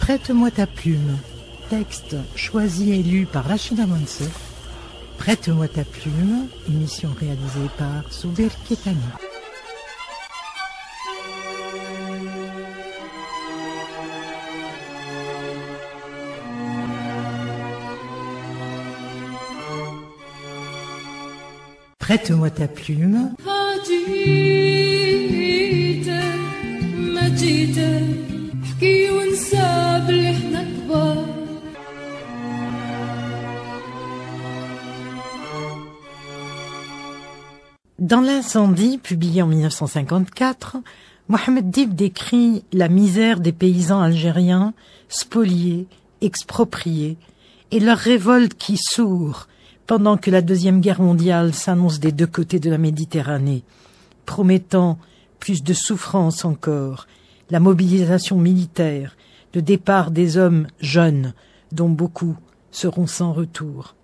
Prête-moi ta plume. Texte choisi et lu par Rachida Mansour. Prête-moi ta plume, émission réalisée par Soubir Ketani. Prête-moi ta plume. Dans l'incendie, publié en 1954, Mohamed Dib décrit la misère des paysans algériens, spoliés, expropriés, et leur révolte qui sourd pendant que la Deuxième Guerre mondiale s'annonce des deux côtés de la Méditerranée, promettant plus de souffrance encore, la mobilisation militaire, le départ des hommes jeunes, dont beaucoup seront sans retour.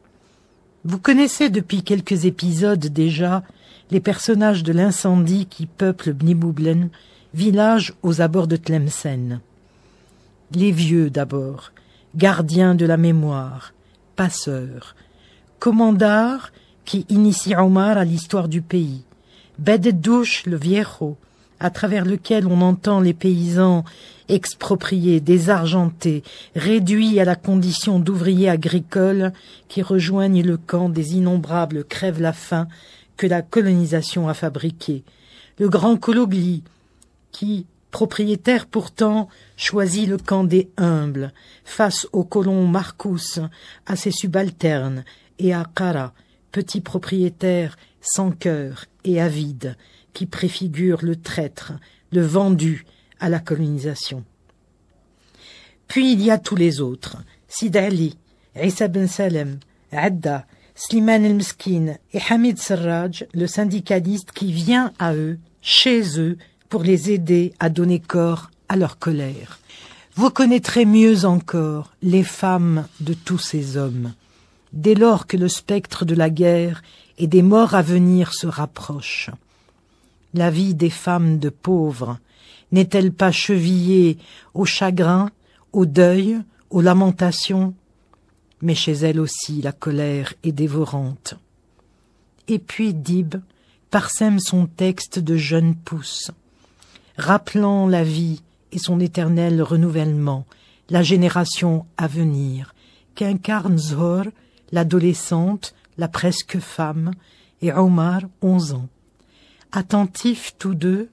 Vous connaissez depuis quelques épisodes déjà les personnages de l'incendie qui peuplent Bni Boublen, village aux abords de Tlemcen. Les vieux d'abord, gardiens de la mémoire, passeurs, Commandar qui initie Omar à l'histoire du pays, Beddouche le viejo, à travers lequel on entend les paysans expropriés, désargentés, réduits à la condition d'ouvriers agricoles qui rejoignent le camp des innombrables crève-la-faim que la colonisation a fabriqué. Le grand Kologli, qui, propriétaire pourtant, choisit le camp des humbles, face au colon Marcous, à ses subalternes, et à Qara, petit propriétaire sans cœur et avide, qui préfigure le traître, le vendu à la colonisation. Puis il y a tous les autres, Sid Ali, Issa Ben Salem, Adda, Slimane el-Meskin et Hamid Serraj, le syndicaliste qui vient à eux, chez eux, pour les aider à donner corps à leur colère. Vous connaîtrez mieux encore les femmes de tous ces hommes, dès lors que le spectre de la guerre et des morts à venir se rapproche. La vie des femmes de pauvres n'est-elle pas chevillée au chagrin, au deuil, aux lamentations? Mais chez elles aussi la colère est dévorante. Et puis Dib parsème son texte de jeune pousse, rappelant la vie et son éternel renouvellement, la génération à venir, qu'incarne Zhor, l'adolescente, la presque femme, et Omar, 11 ans. Attentifs tous deux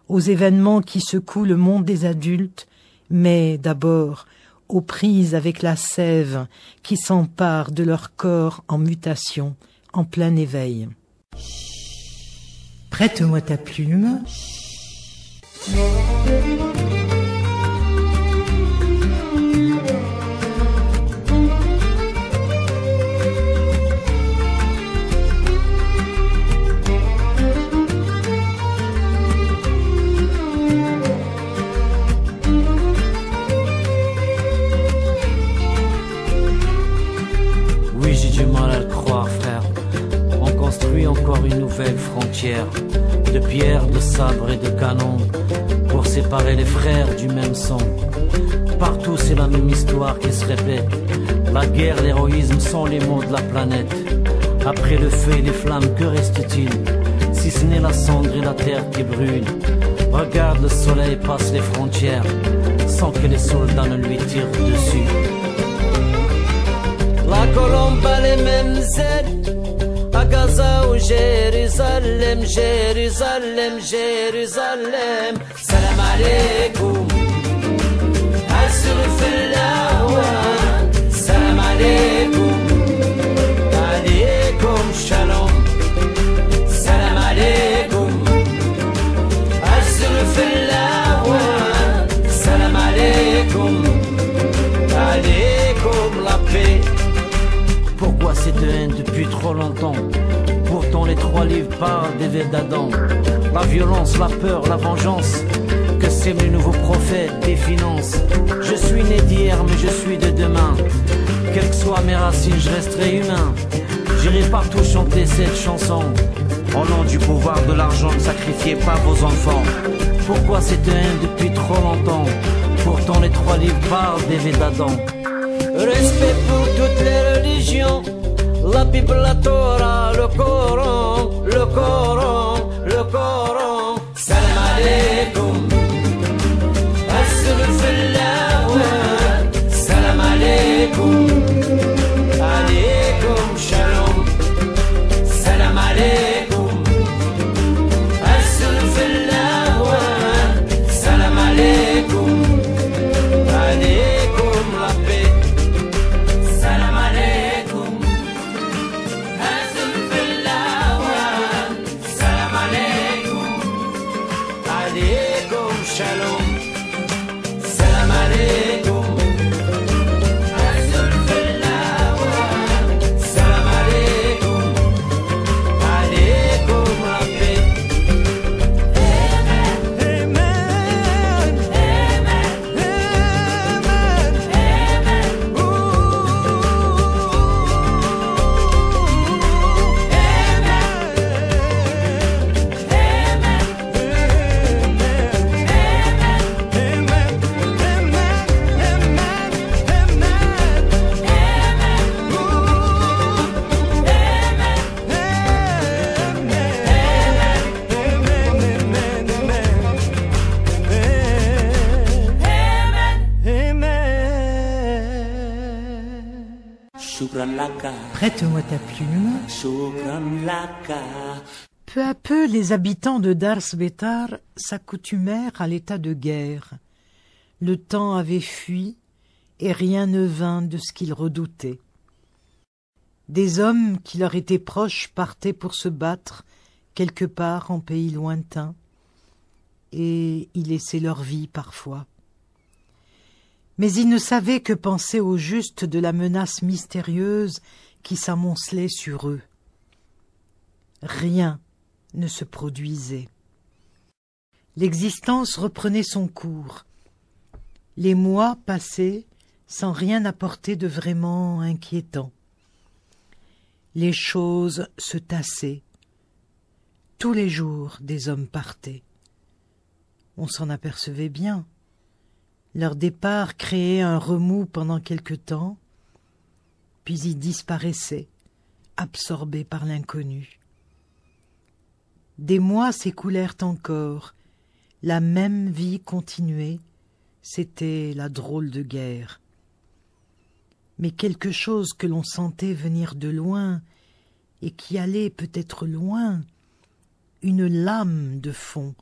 aux événements qui secouent le monde des adultes, mais d'abord aux prises avec la sève qui s'empare de leur corps en mutation, en plein éveil. Prête-moi ta plume. Encore une nouvelle frontière de pierres, de sabres et de canons pour séparer les frères du même sang. Partout c'est la même histoire qui se répète. La guerre, l'héroïsme sont les mots de la planète. Après le feu et les flammes, que reste-t-il si ce n'est la cendre et la terre qui brûlent? Regarde, le soleil passe les frontières sans que les soldats ne lui tirent dessus. La colombe a les mêmes ailes, à Gaza ou Jérusalem, Jérusalem, Jérusalem. Salam alaikum, asruf al-awan. Salam alaikum, alaikum shalom. Salam alaikum, asruf al-awan. Salam alaikum, alaikum la paix. Pourquoi cette haine depuis trop longtemps? Pourtant les trois livres parlent des vers d'Adam. La violence, la peur, la vengeance, que sèment les nouveaux prophètes des finances. Je suis né d'hier mais je suis de demain. Quelles que soient mes racines, je resterai humain. J'irai partout chanter cette chanson. Au nom du pouvoir de l'argent, ne sacrifiez pas vos enfants. Pourquoi cette haine depuis trop longtemps? Pourtant les trois livres parlent d'Ève et d'Adam. Respect pour toutes les religions, la Bible, la Torah, le Coran, le Coran, le Coran. Salam alaikum, as-salam fil-awwal. Salam alaikum, alaikum shalom. Salam alaikum, as-salam fil-awwal. Salam alaikum, alaikum la paix. Salam alaikum, as-salam fil-awwal. Salam alaikum, alaikum shalom. Salam alaikum, as-salam fil-awwal. Salam alaikum, alaikum la paix. Shukran laka, Prête-moi ta plume. shukran laka. Peu à peu, les habitants de Dars Betar s'accoutumèrent à l'état de guerre. Le temps avait fui, et rien ne vint de ce qu'ils redoutaient. Des hommes qui leur étaient proches partaient pour se battre quelque part en pays lointain, et y laissaient leur vie parfois. Mais ils ne savaient que penser au juste de la menace mystérieuse qui s'amoncelait sur eux. Rien ne se produisait. L'existence reprenait son cours. Les mois passaient sans rien apporter de vraiment inquiétant. Les choses se tassaient. Tous les jours, des hommes partaient. On s'en apercevait bien. Leur départ créait un remous pendant quelque temps, puis ils disparaissaient, absorbés par l'inconnu. Des mois s'écoulèrent encore, la même vie continuait, c'était la drôle de guerre. Mais quelque chose que l'on sentait venir de loin, et qui allait peut-être loin, une lame de fond,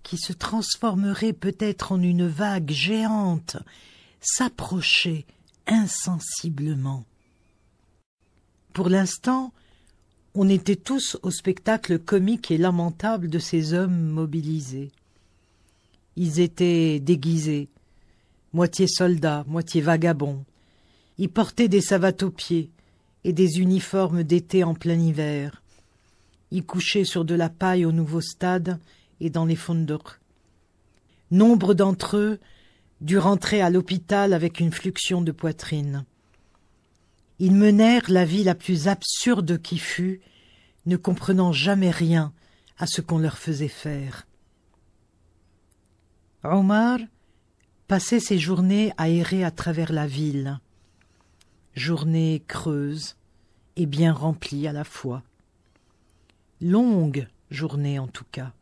qui se transformerait peut-être en une vague géante, s'approchait insensiblement. Pour l'instant, on était tous au spectacle comique et lamentable de ces hommes mobilisés. Ils étaient déguisés, moitié soldats, moitié vagabonds. Ils portaient des savates aux pieds et des uniformes d'été en plein hiver. Ils couchaient sur de la paille au nouveau stade et dans les fondoks. Nombre d'entre eux durent rentrer à l'hôpital avec une fluxion de poitrine. Ils menèrent la vie la plus absurde qui fût, ne comprenant jamais rien à ce qu'on leur faisait faire. Omar passait ses journées à errer à travers la ville, journées creuses et bien remplies à la fois. Longues journées en tout cas,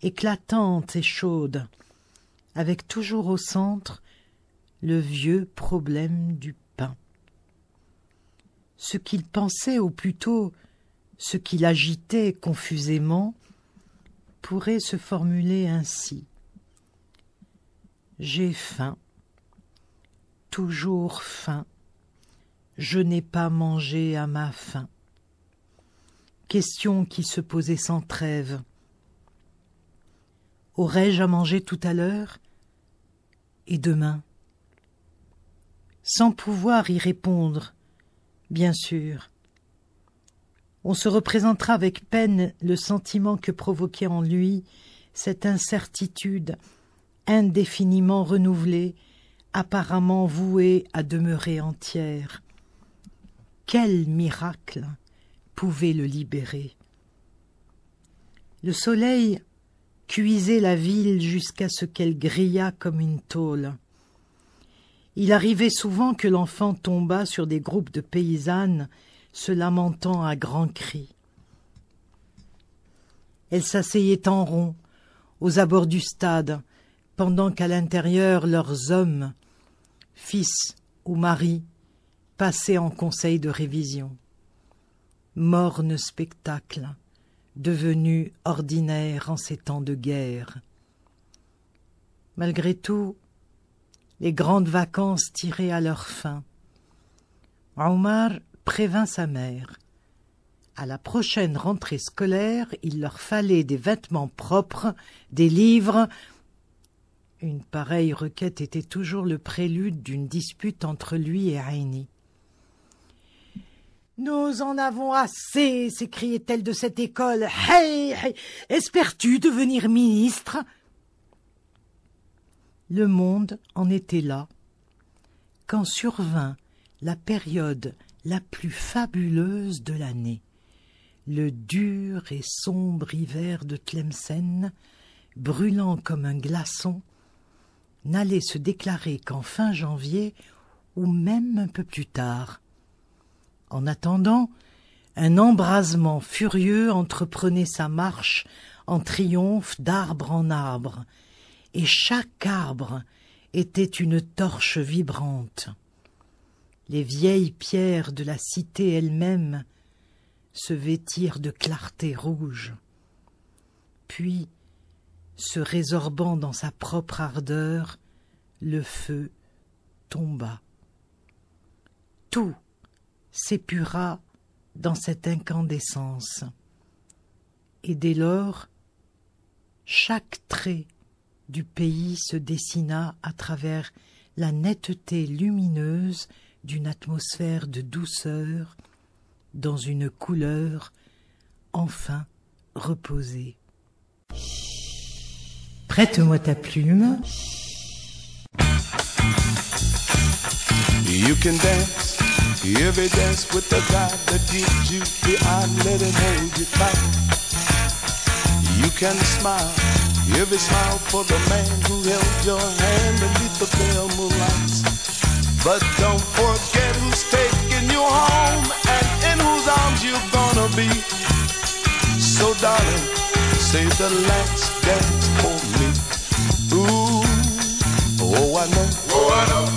éclatantes et chaudes, avec toujours au centre le vieux problème du pain. Ce qu'il pensait, ou plutôt ce qui l'agitait confusément, pourrait se formuler ainsi. J'ai faim, toujours faim, je n'ai pas mangé à ma faim. Question qui se posait sans trêve. Aurais-je à manger tout à l'heure? Et demain? Sans pouvoir y répondre, bien sûr. On se représentera avec peine le sentiment que provoquait en lui cette incertitude indéfiniment renouvelée, apparemment vouée à demeurer entière. Quel miracle pouvait le libérer? Le soleil cuisait la ville jusqu'à ce qu'elle grillât comme une tôle. Il arrivait souvent que l'enfant tombât sur des groupes de paysannes se lamentant à grands cris. Elles s'asseyaient en rond, aux abords du stade, pendant qu'à l'intérieur leurs hommes, fils ou maris, passaient en conseil de révision. Morne spectacle, devenu ordinaire en ces temps de guerre. Malgré tout, les grandes vacances tiraient à leur fin. Omar prévint sa mère. À la prochaine rentrée scolaire, il leur fallait des vêtements propres, des livres. Une pareille requête était toujours le prélude d'une dispute entre lui et Aïni. « Nous en avons assez !» s'écriait-elle de cette école. « Hey, hey, espères-tu devenir ministre ?» Le monde en était là, quand survint la période la plus fabuleuse de l'année. Le dur et sombre hiver de Tlemcen, brûlant comme un glaçon, n'allait se déclarer qu'en fin janvier ou même un peu plus tard. En attendant, un embrasement furieux entreprenait sa marche en triomphe d'arbre en arbre, et chaque arbre était une torche vibrante. Les vieilles pierres de la cité elle-même se vêtirent de clarté rouge. Puis, se résorbant dans sa propre ardeur, le feu tomba. Tout s'épura dans cette incandescence. Et dès lors, chaque trait du pays se dessina à travers la netteté lumineuse d'une atmosphère de douceur, dans une couleur enfin reposée. Prête-moi ta plume. You can dance, every dance with the guy that gives you the eye, let him hold you tight. You can smile, every smile for the man who held your hand beneath the pale moonlights. But don't forget who's taking you home and in whose arms you're gonna be. So darling, save the last dance for me. Ooh, oh I know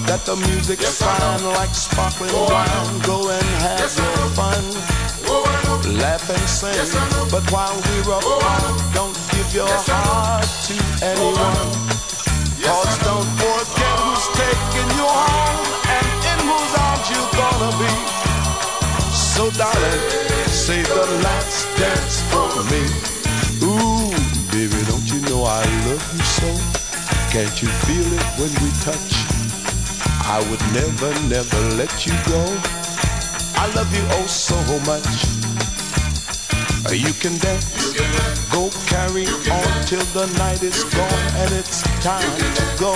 that the music's fine like sparkling wine. Go and have your fun, laugh and sing. But while we're apart, don't give your heart to anyone. Cause don't forget who's taking you home and in whose arms you're gonna be. So darling, save the last dance for me. Ooh, baby, don't you know I love you so? Can't you feel it when we touch? I would never, never let you go. I love you oh so much. You can dance, go carry on till the night is gone and it's time to go.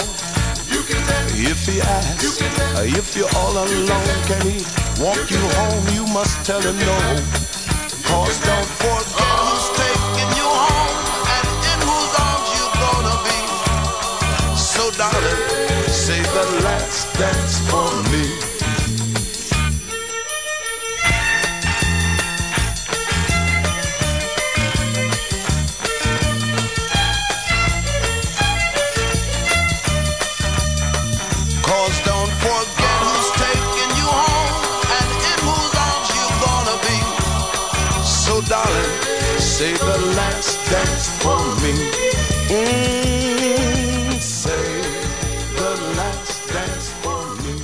If he asks, if you're all alone, can he walk you home? You must tell him no. Cause don't forget who's taking you home and in whose arms you're gonna be. So darling, save the last dance for me. Cause don't forget who's taking you home and in whose arms you're gonna be. So darling, save the last dance for me. Save the last dance for me.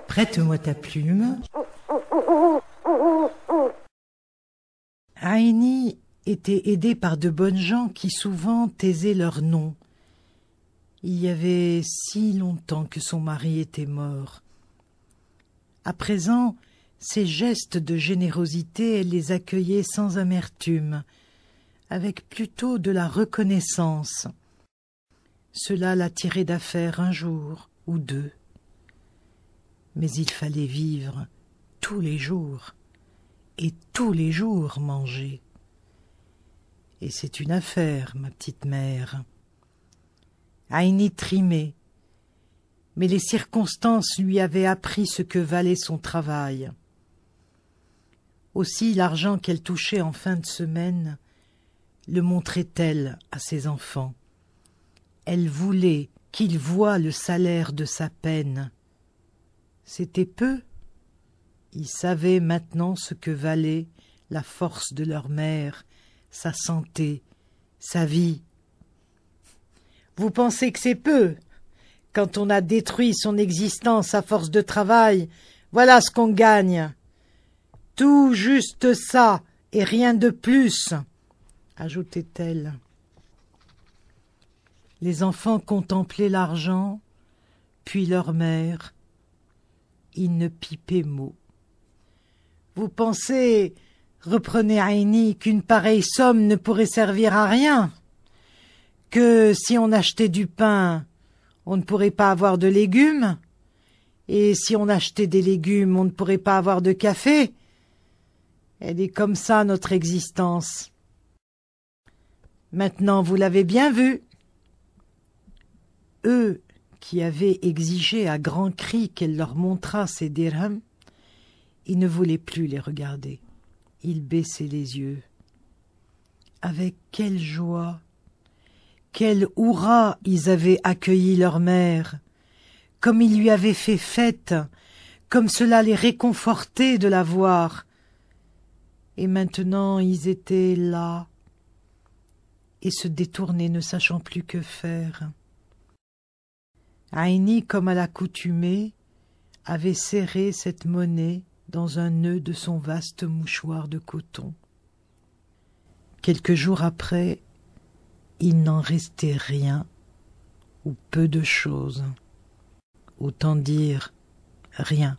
Prête-moi ta plume. Aïni était aidé par de bonnes gens qui souvent taisaient leur nom. Il y avait si longtemps que son mari était mort. À présent, ses gestes de générosité, elle les accueillait sans amertume, avec plutôt de la reconnaissance. Cela la tirait d'affaire un jour ou deux. Mais il fallait vivre tous les jours, et tous les jours manger. Et c'est une affaire, ma petite mère. Aïni trimait, mais les circonstances lui avaient appris ce que valait son travail. Aussi l'argent qu'elle touchait en fin de semaine le montrait-elle à ses enfants. Elle voulait qu'ils voient le salaire de sa peine. C'était peu. Ils savaient maintenant ce que valait la force de leur mère, sa santé, sa vie. Vous pensez que c'est peu? Quand on a détruit son existence à force de travail, voilà ce qu'on gagne. Tout juste ça, et rien de plus, ajoutait-elle. Les enfants contemplaient l'argent, puis leur mère. Ils ne pipaient mot. Vous pensez, reprenait Aïni, qu'une pareille somme ne pourrait servir à rien? Que si on achetait du pain, on ne pourrait pas avoir de légumes? Et si on achetait des légumes, on ne pourrait pas avoir de café? Elle est comme ça, notre existence. Maintenant, vous l'avez bien vu. Eux, qui avaient exigé à grands cris qu'elle leur montrât ses dirhams, ils ne voulaient plus les regarder. Ils baissaient les yeux. Avec quelle joie, quel hurrah ils avaient accueilli leur mère, comme ils lui avaient fait fête, comme cela les réconfortait de la voir. Et maintenant ils étaient là, et se détournaient, ne sachant plus que faire. Aïni, comme à l'accoutumée, avait serré cette monnaie dans un nœud de son vaste mouchoir de coton. Quelques jours après, il n'en restait rien, ou peu de choses. Autant dire rien.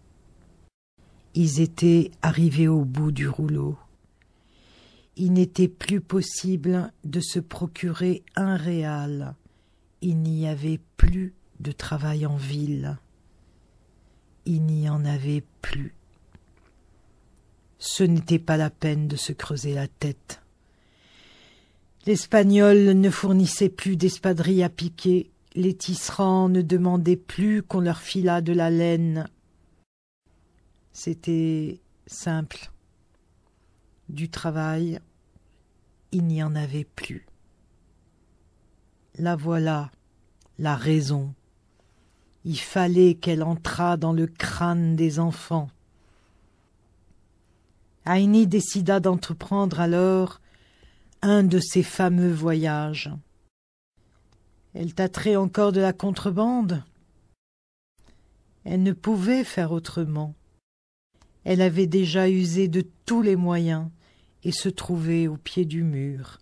Ils étaient arrivés au bout du rouleau. Il n'était plus possible de se procurer un réal. Il n'y avait plus de travail en ville. Il n'y en avait plus. Ce n'était pas la peine de se creuser la tête. L'Espagnol ne fournissait plus d'espadrilles à piquer, les tisserands ne demandaient plus qu'on leur filât de la laine. C'était simple. Du travail, il n'y en avait plus. La voilà, la raison. Il fallait qu'elle entrât dans le crâne des enfants. Aïni décida d'entreprendre alors un de ces fameux voyages. Elle tâterait encore de la contrebande. Elle ne pouvait faire autrement. Elle avait déjà usé de tous les moyens et se trouvait au pied du mur.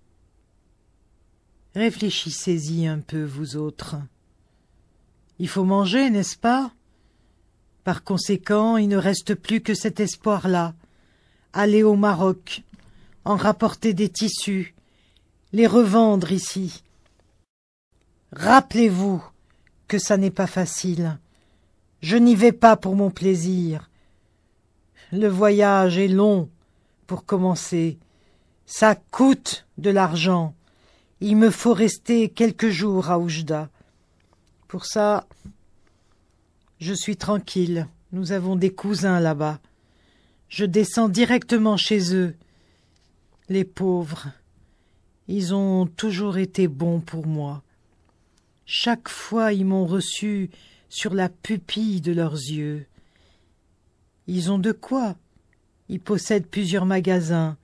Réfléchissez-y un peu, vous autres. Il faut manger, n'est-ce pas? Par conséquent, il ne reste plus que cet espoir-là. Aller au Maroc, en rapporter des tissus, les revendre ici. Rappelez-vous que ça n'est pas facile. Je n'y vais pas pour mon plaisir. Le voyage est long, pour commencer. Ça coûte de l'argent. Il me faut rester quelques jours à Oujda. Pour ça, je suis tranquille. Nous avons des cousins là-bas. Je descends directement chez eux. Les pauvres, ils ont toujours été bons pour moi. Chaque fois, ils m'ont reçu sur la pupille de leurs yeux. Ils ont de quoi. Ils possèdent plusieurs magasins,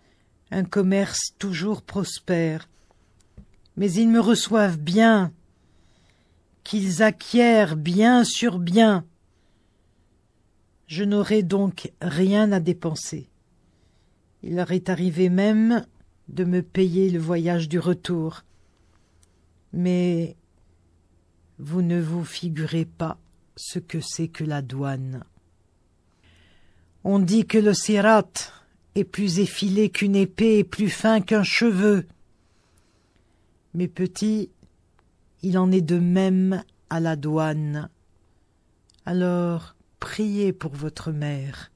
un commerce toujours prospère. Mais ils me reçoivent bien, qu'ils acquièrent bien sur bien. Je n'aurai donc rien à dépenser. Il leur est arrivé même de me payer le voyage du retour. Mais vous ne vous figurez pas ce que c'est que la douane. On dit que le sirat est plus effilé qu'une épée et plus fin qu'un cheveu. Mes petits, il en est de même à la douane. Alors, priez pour votre mère.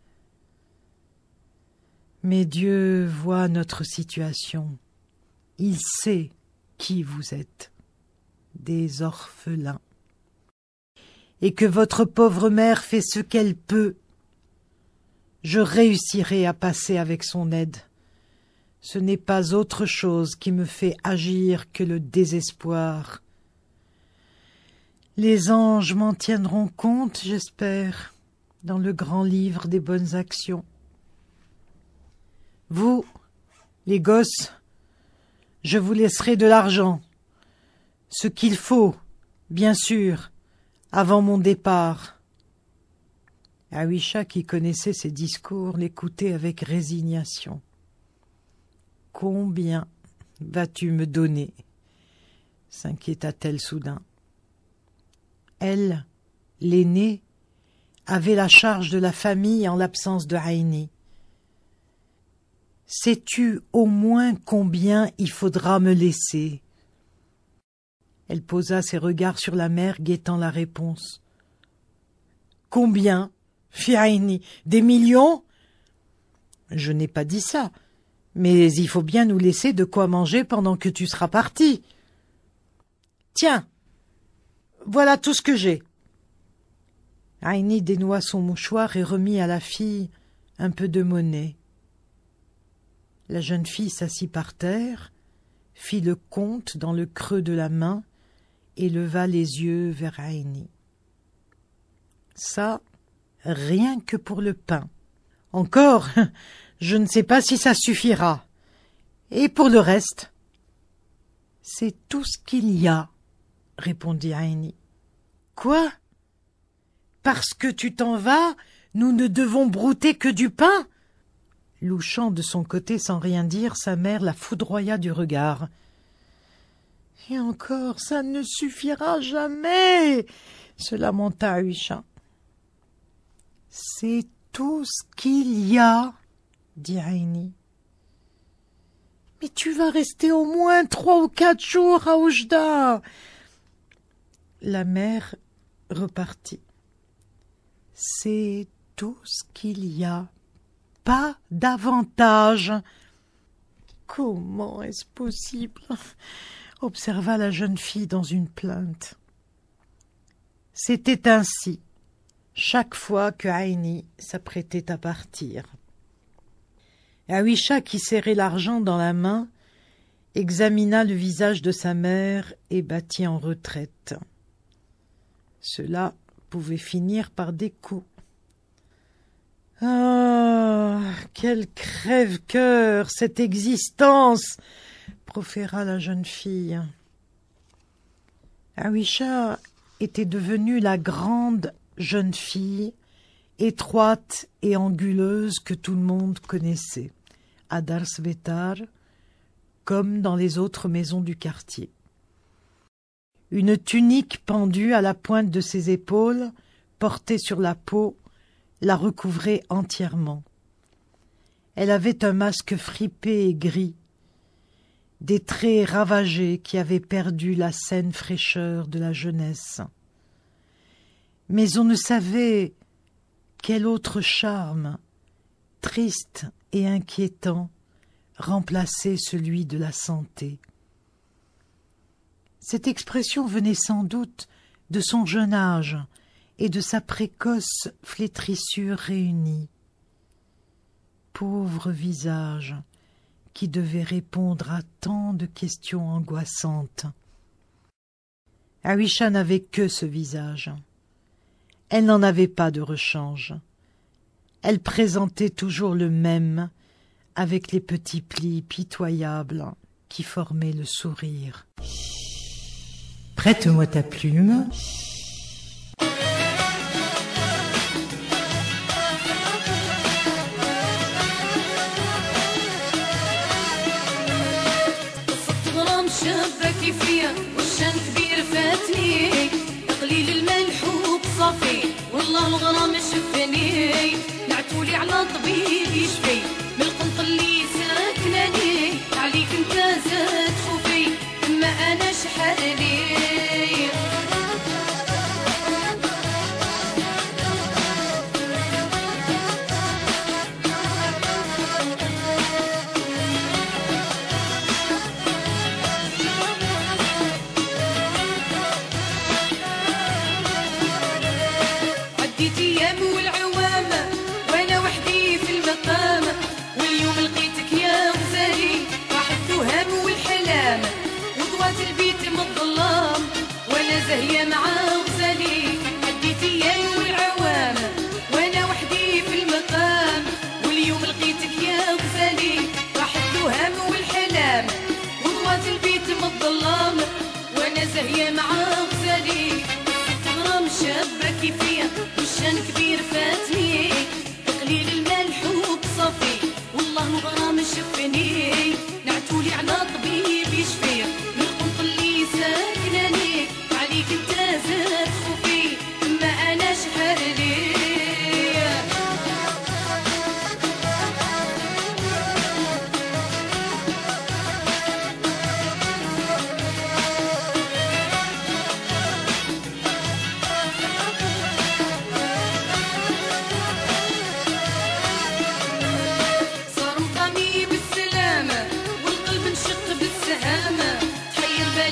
Mais Dieu voit notre situation. Il sait qui vous êtes, des orphelins, et que votre pauvre mère fait ce qu'elle peut. Je réussirai à passer avec son aide. Ce n'est pas autre chose qui me fait agir que le désespoir. Les anges m'en tiendront compte, j'espère, dans le grand livre des bonnes actions. Vous, les gosses, je vous laisserai de l'argent, ce qu'il faut, bien sûr, avant mon départ. Aouisha, qui connaissait ses discours, l'écoutait avec résignation. « Combien vas-tu me donner ?» s'inquiéta-t-elle soudain. Elle, l'aînée, avait la charge de la famille en l'absence de Aïni. « Sais-tu au moins combien il faudra me laisser ?» Elle posa ses regards sur la mère, guettant la réponse. « Combien ?» fit Aïni. « Des millions ?» ?»« Je n'ai pas dit ça, mais il faut bien nous laisser de quoi manger pendant que tu seras parti. »« Tiens, voilà tout ce que j'ai. » Aïni dénoua son mouchoir et remit à la fille un peu de monnaie. La jeune fille s'assit par terre, fit le compte dans le creux de la main et leva les yeux vers Aïni. « Ça, rien que pour le pain. Encore, je ne sais pas si ça suffira. Et pour le reste ?»« C'est tout ce qu'il y a, » répondit Aïni. « Quoi ? Parce que tu t'en vas, nous ne devons brouter que du pain ?» Louchant de son côté sans rien dire, sa mère la foudroya du regard. « Et encore, ça ne suffira jamais !» se lamenta Aouisha. « C'est tout ce qu'il y a, » dit Aïni. « Mais tu vas rester au moins 3 ou 4 jours à Oujda. » La mère repartit. « C'est tout ce qu'il y a, pas davantage. »« Comment est-ce possible ?» observa la jeune fille dans une plainte. C'était ainsi, chaque fois que Aïni s'apprêtait à partir. Aouisha, qui serrait l'argent dans la main, examina le visage de sa mère et battit en retraite. Cela pouvait finir par des coups. « Ah, quel crève-cœur, cette existence !» proféra la jeune fille. Aouisha était devenue la grande jeune fille, étroite et anguleuse que tout le monde connaissait, à Dar Svetar, comme dans les autres maisons du quartier. Une tunique pendue à la pointe de ses épaules, portée sur la peau, la recouvrait entièrement. Elle avait un masque fripé et gris, des traits ravagés qui avaient perdu la saine fraîcheur de la jeunesse. Mais on ne savait quel autre charme, triste et inquiétant, remplaçait celui de la santé. Cette expression venait sans doute de son jeune âge et de sa précoce flétrissure réunie. Pauvre visage qui devait répondre à tant de questions angoissantes. Aouisha n'avait que ce visage. Elle n'en avait pas de rechange. Elle présentait toujours le même, avec les petits plis pitoyables qui formaient le sourire. « Prête-moi ta plume. » شبكي فيا والشان كبير فاتني قليل الملح وبصافي والله الغرام شفني نعتولي على طبيب يشفي من القنط اللي ساكناني عليك انت زاد خوفي اما انا شحالي الظلام وانا زاهيه مع غزالي تغرام شابه كيفيا والشان كبير فاتني تقليل الملح وبصافي والله الغرام شفني نعتولي على طبيب يشفي من القنط اللي ساكناني عليك انت زاد خوفي ما انا شحال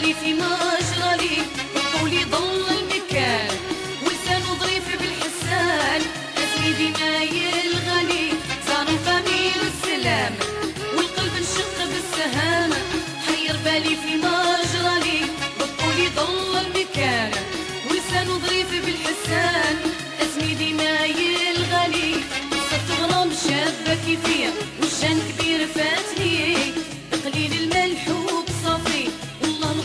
لي في مجرالي وقولي ضل المكان ولسان ظريف بالحسان اسمي ما يلغالي صار الفمي بالسلام والقلب انشق بالسهام حير بالي في مجرالي وقولي ضل المكان ولسان ظريف بالحسان اسمي ما يلغالي صرت غرام شابه كيفيا والشان كبير فاتني تقليل الملح وبصافي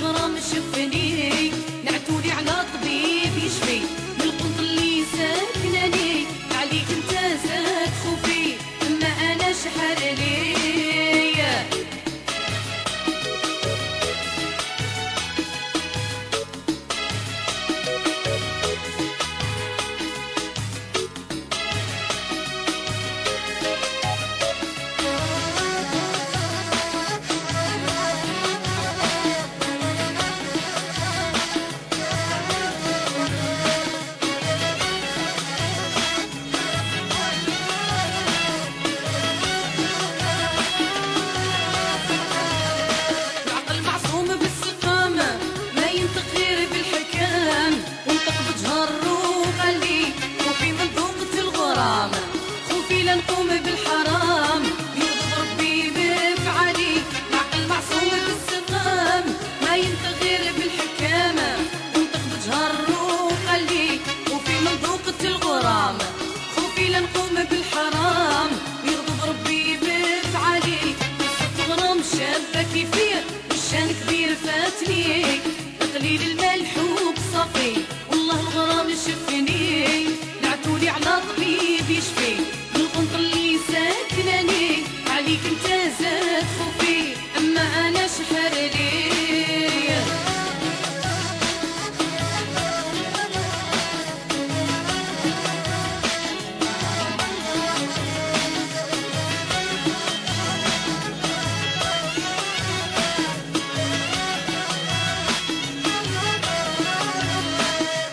الغرام شفني نعتولي على طبيب يشفي من القنط اللي ساكناني عليك انت زاد خوفي اما انا شحال لي نقوم بالحرام يغضب ربي بفعالي العقل معصوم بالسقام ما ينتغير بالحكامة ونطق بجهر وقلي وفي منطوقة الغرام خوفي لنقوم بالحرام يغضب ربي بفعالي صرت غرام شابة كيفية والشان كبير فاتني تقليل الملح وبصافي والله الغرام شفني نعتولي على طبيب يشفي القنط اللي ساكناني عليك انت زاد خوفي اما انا شحال لي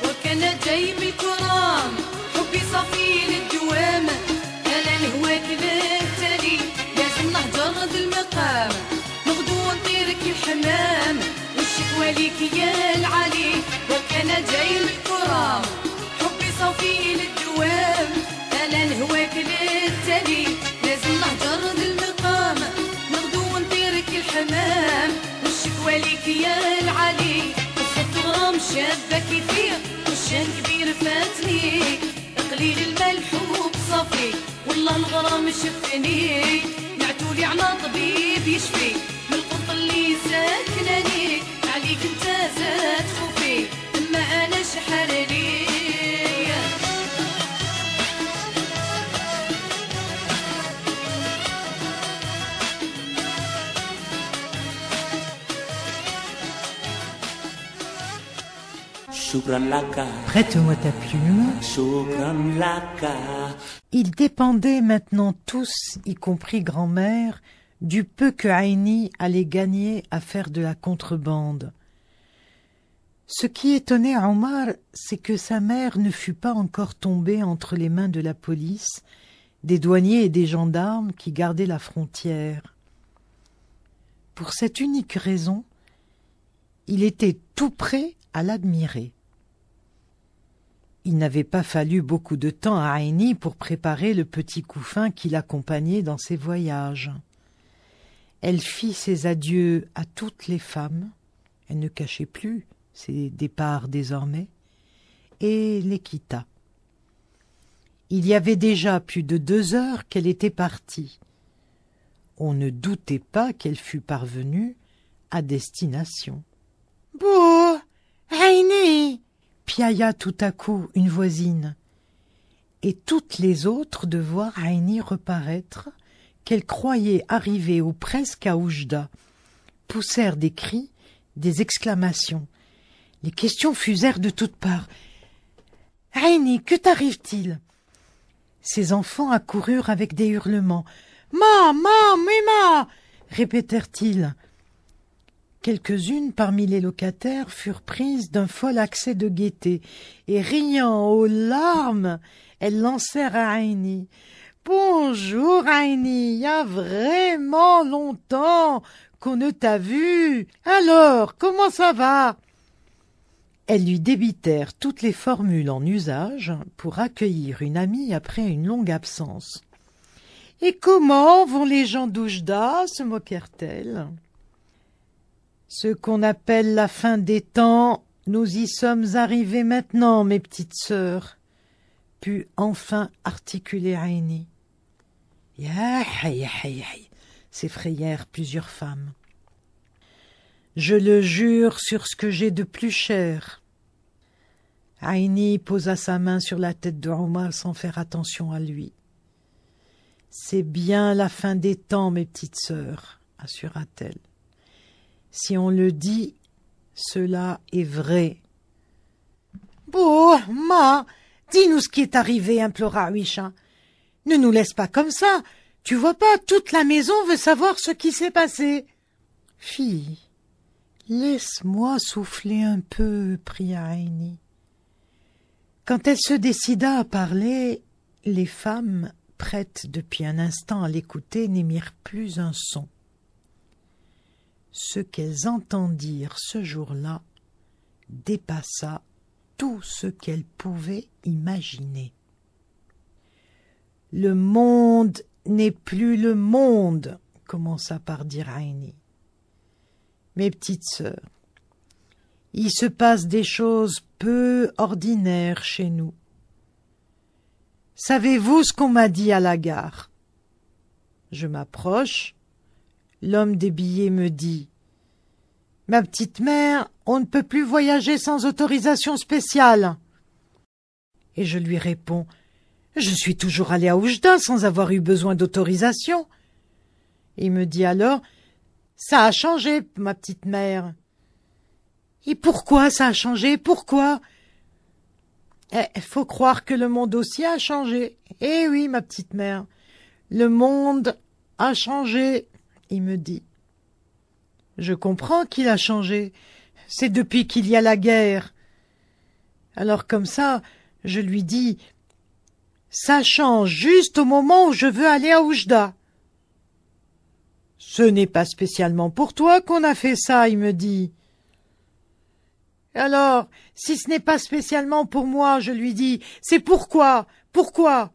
وكان جاي بالكرام حبي صافي للدوام نهجر المقام نغدو نطيرك الحمام والشكوى ليك يا العلي وكان جاي الكرام حبي صافي للدوام انا نهواك للتالي لازم نهجر المقام نغدو نطيرك الحمام والشكوى ليك يا العلي وصرت غرام شابه كيفية والشان كبير فاتني قليل الملح وبصافي والله الغرام شفني نعتولي على طبيب يشفي من القنط اللي ساكناني عليك انت زاد خوفي اما انا شحال لي Prête-moi ta plume. Ils dépendaient maintenant tous, y compris grand-mère, du peu que Aïni allait gagner à faire de la contrebande. Ce qui étonnait Omar, c'est que sa mère ne fût pas encore tombée entre les mains de la police, des douaniers et des gendarmes qui gardaient la frontière. Pour cette unique raison, il était tout prêt à l'admirer. Il n'avait pas fallu beaucoup de temps à Aïni pour préparer le petit couffin qui l'accompagnait dans ses voyages. Elle fit ses adieux à toutes les femmes, elle ne cachait plus ses départs désormais, et les quitta. Il y avait déjà plus de 2 heures qu'elle était partie. On ne doutait pas qu'elle fût parvenue à destination. « Bouh, Aïni !» piailla tout à coup une voisine. Et toutes les autres de voir Aïni reparaître, qu'elles croyaient arriver ou presque à Oujda, poussèrent des cris, des exclamations. Les questions fusèrent de toutes parts. « Aïni, que t'arrive-t-il » Ces enfants accoururent avec des hurlements. « Ma, Mima » répétèrent-ils. Quelques-unes parmi les locataires furent prises d'un fol accès de gaieté, et riant aux larmes, elles lancèrent à Aïni. « Bonjour Aïni, il y a vraiment longtemps qu'on ne t'a vu. Alors, comment ça va ?» Elles lui débitèrent toutes les formules en usage pour accueillir une amie après une longue absence. « Et comment vont les gens d'Oujda ?» se moquèrent-elles. « Ce qu'on appelle la fin des temps, nous y sommes arrivés maintenant, mes petites sœurs, » put enfin articuler Aïni. « Ya s'effrayèrent plusieurs femmes. « Je le jure sur ce que j'ai de plus cher. » Aïni posa sa main sur la tête de Omar sans faire attention à lui. « C'est bien la fin des temps, mes petites sœurs, » assura-t-elle. « Si on le dit, cela est vrai. »« Bouh, ma, dis-nous ce qui est arrivé, » implora Huichin. « Ne nous laisse pas comme ça. Tu vois pas, toute la maison veut savoir ce qui s'est passé. »« Fille, laisse-moi souffler un peu, » pria Aïni. Quand elle se décida à parler, les femmes, prêtes depuis un instant à l'écouter, n'émirent plus un son. Ce qu'elles entendirent ce jour-là dépassa tout ce qu'elles pouvaient imaginer. « Le monde n'est plus le monde, » commença par dire Aïni. « Mes petites sœurs, il se passe des choses peu ordinaires chez nous. Savez-vous ce qu'on m'a dit à la gare ? Je m'approche. L'homme des billets me dit « Ma petite mère, on ne peut plus voyager sans autorisation spéciale. » Et je lui réponds « Je suis toujours allé à Oujda sans avoir eu besoin d'autorisation. » Il me dit alors « Ça a changé, ma petite mère. » Et pourquoi ça a changé? Pourquoi? Faut croire que le monde aussi a changé. Eh oui, ma petite mère, le monde a changé, il me dit. Je comprends qu'il a changé. C'est depuis qu'il y a la guerre. Alors comme ça, je lui dis, ça change juste au moment où je veux aller à Oujda. Ce n'est pas spécialement pour toi qu'on a fait ça, il me dit. Alors, si ce n'est pas spécialement pour moi, je lui dis, c'est pourquoi? Pourquoi?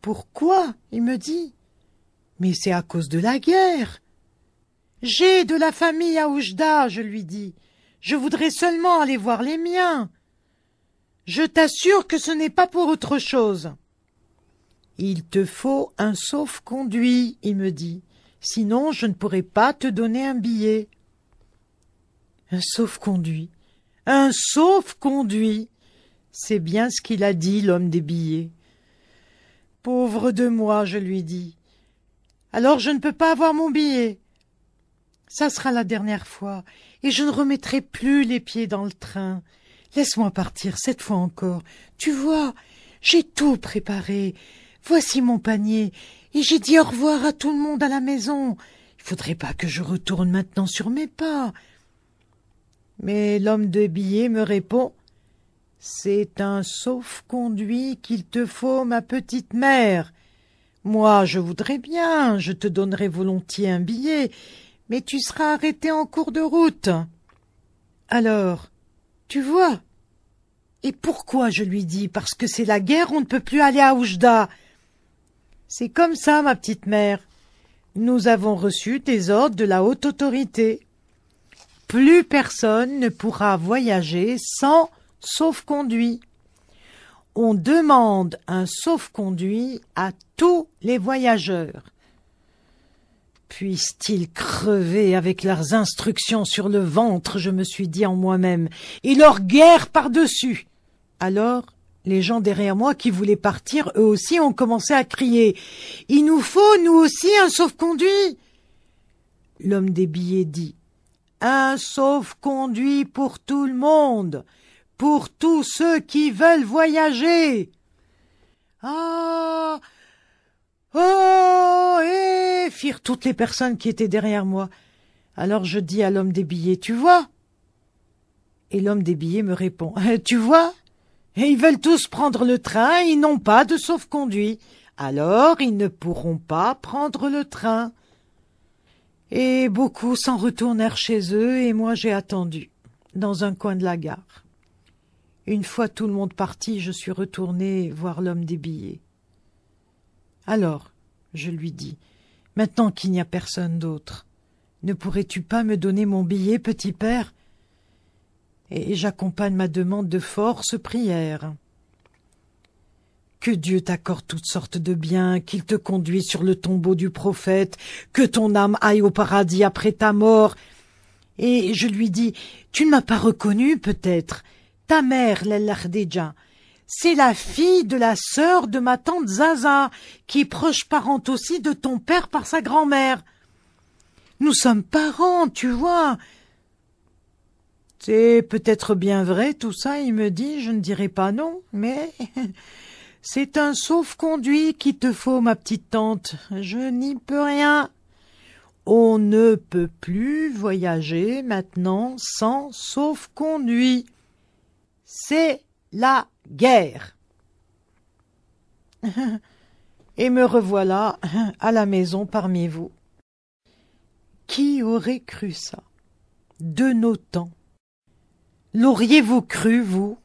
Pourquoi? Il me dit. Mais c'est à cause de la guerre. J'ai de la famille à Oujda, je lui dis. Je voudrais seulement aller voir les miens. Je t'assure que ce n'est pas pour autre chose. Il te faut un sauf-conduit, il me dit. Sinon, je ne pourrai pas te donner un billet. Un sauf-conduit. Un sauf-conduit. C'est bien ce qu'il a dit, l'homme des billets. Pauvre de moi, je lui dis. Alors je ne peux pas avoir mon billet. Ça sera la dernière fois, et je ne remettrai plus les pieds dans le train. Laisse-moi partir cette fois encore. Tu vois, j'ai tout préparé. Voici mon panier, et j'ai dit au revoir à tout le monde à la maison. Il faudrait pas que je retourne maintenant sur mes pas. Mais l'homme de billets me répond « C'est un sauf-conduit qu'il te faut, ma petite mère. Moi, je voudrais bien, je te donnerai volontiers un billet, mais tu seras arrêté en cours de route. » Alors, tu vois. Et pourquoi, je lui dis, parce que c'est la guerre, on ne peut plus aller à Oujda. C'est comme ça, ma petite mère. Nous avons reçu des ordres de la haute autorité. Plus personne ne pourra voyager sans sauf-conduit. On demande un sauf-conduit à tous les voyageurs. Puissent-ils crever avec leurs instructions sur le ventre, je me suis dit en moi-même, et leur guerre par-dessus. Alors, les gens derrière moi qui voulaient partir, eux aussi ont commencé à crier « Il nous faut, nous aussi, un sauf-conduit !» L'homme des billets dit « Un sauf-conduit pour tout le monde, pour tous ceux qui veulent voyager !» Ah! Oh! Eh! Firent toutes les personnes qui étaient derrière moi. Alors je dis à l'homme des billets « Tu vois ?» Et l'homme des billets me répond « Tu vois ? Et ils veulent tous prendre le train, ils n'ont pas de sauf-conduit. Alors ils ne pourront pas prendre le train. » Et beaucoup s'en retournèrent chez eux et moi j'ai attendu, dans un coin de la gare. Une fois tout le monde parti, je suis retournée voir l'homme des billets. « Alors, je lui dis, maintenant qu'il n'y a personne d'autre, ne pourrais-tu pas me donner mon billet, petit père ?» Et j'accompagne ma demande de force prière. « Que Dieu t'accorde toutes sortes de biens, qu'il te conduise sur le tombeau du prophète, que ton âme aille au paradis après ta mort. » Et je lui dis, « Tu ne m'as pas reconnu peut-être ? Ta mère, Lalla Khadija, c'est la fille de la sœur de ma tante Zaza, qui est proche parente aussi de ton père par sa grand-mère. Nous sommes parents, tu vois. » « C'est peut-être bien vrai tout ça, il me dit, je ne dirai pas non, mais c'est un sauf-conduit qu'il te faut, ma petite tante, je n'y peux rien. On ne peut plus voyager maintenant sans sauf-conduit. C'est la guerre. » Et me revoilà à la maison parmi vous. Qui aurait cru ça de nos temps? L'auriez-vous cru, vous?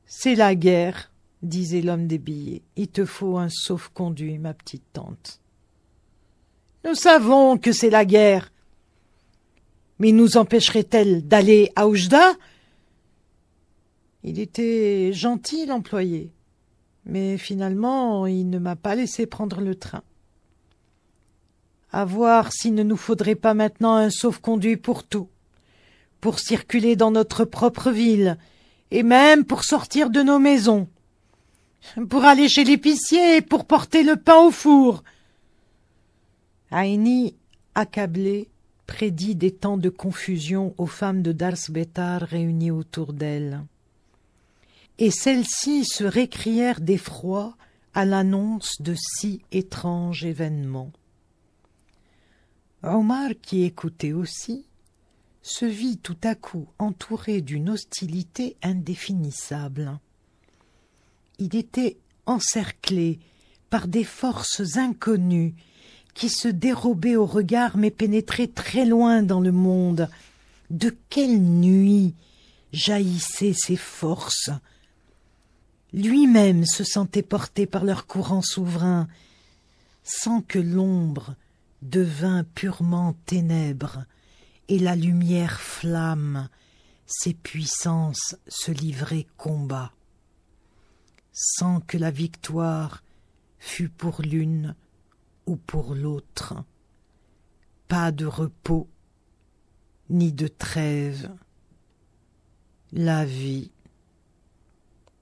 C'est la guerre, disait l'homme des billets. Il te faut un sauf-conduit, ma petite tante. Nous savons que c'est la guerre. Mais nous empêcherait-elle d'aller à Oujda? Il était gentil, l'employé. Mais finalement, il ne m'a pas laissé prendre le train. À voir s'il ne nous faudrait pas maintenant un sauf-conduit pour tout. Pour circuler dans notre propre ville, et même pour sortir de nos maisons, pour aller chez l'épicier, pour porter le pain au four. Aïni, accablée, prédit des temps de confusion aux femmes de Dars Betar réunies autour d'elle. Et celles-ci se récrièrent d'effroi à l'annonce de si étranges événements. Omar, qui écoutait aussi, se vit tout à coup entouré d'une hostilité indéfinissable. Il était encerclé par des forces inconnues qui se dérobaient au regard mais pénétraient très loin dans le monde. De quelle nuit jaillissaient ces forces? Lui-même se sentait porté par leur courant souverain, sans que l'ombre devint purement ténèbres, et la lumière flamme, ses puissances se livraient combat, sans que la victoire fût pour l'une ou pour l'autre. Pas de repos, ni de trêve. La vie,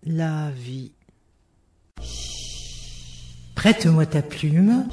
la vie. Prête-moi ta plume.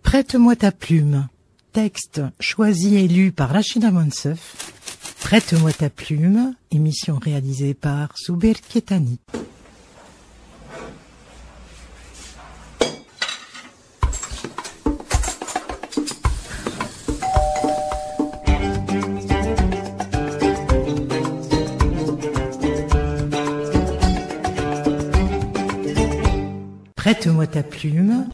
Prête-moi ta plume. Texte choisi et lu par Rachida Monsef. Prête-moi ta plume, émission réalisée par Souber Ketani. Prête-moi ta plume.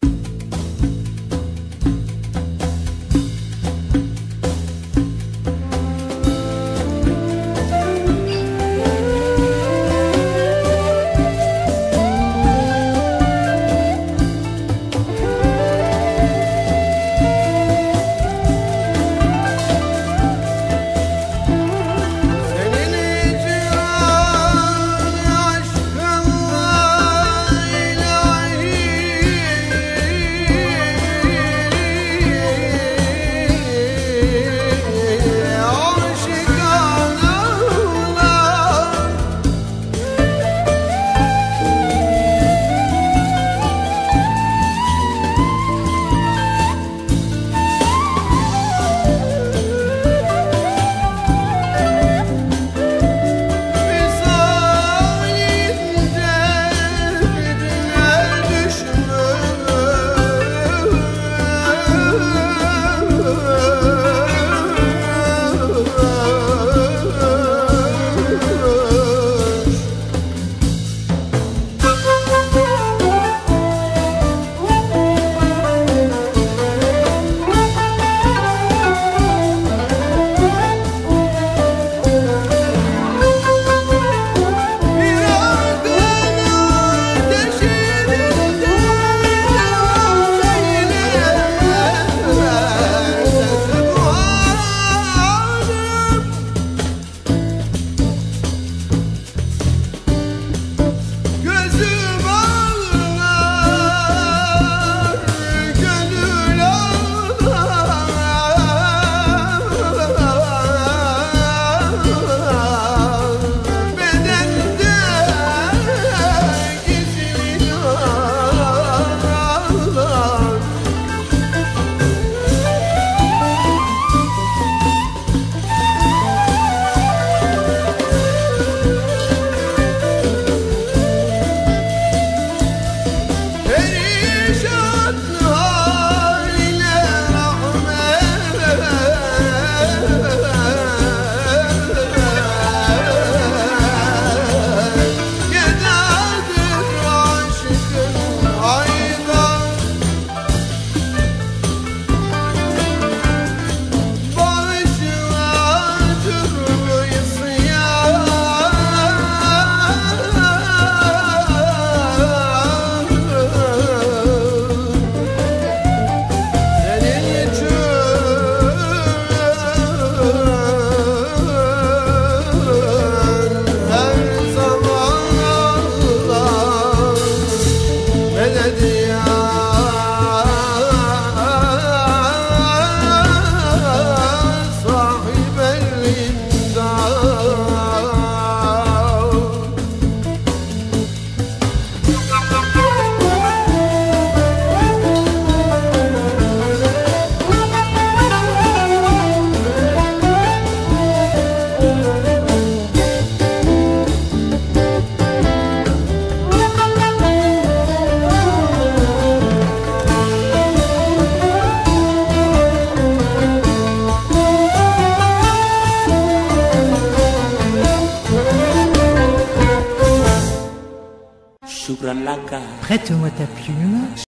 شكرا لك. Prête-moi ta plume.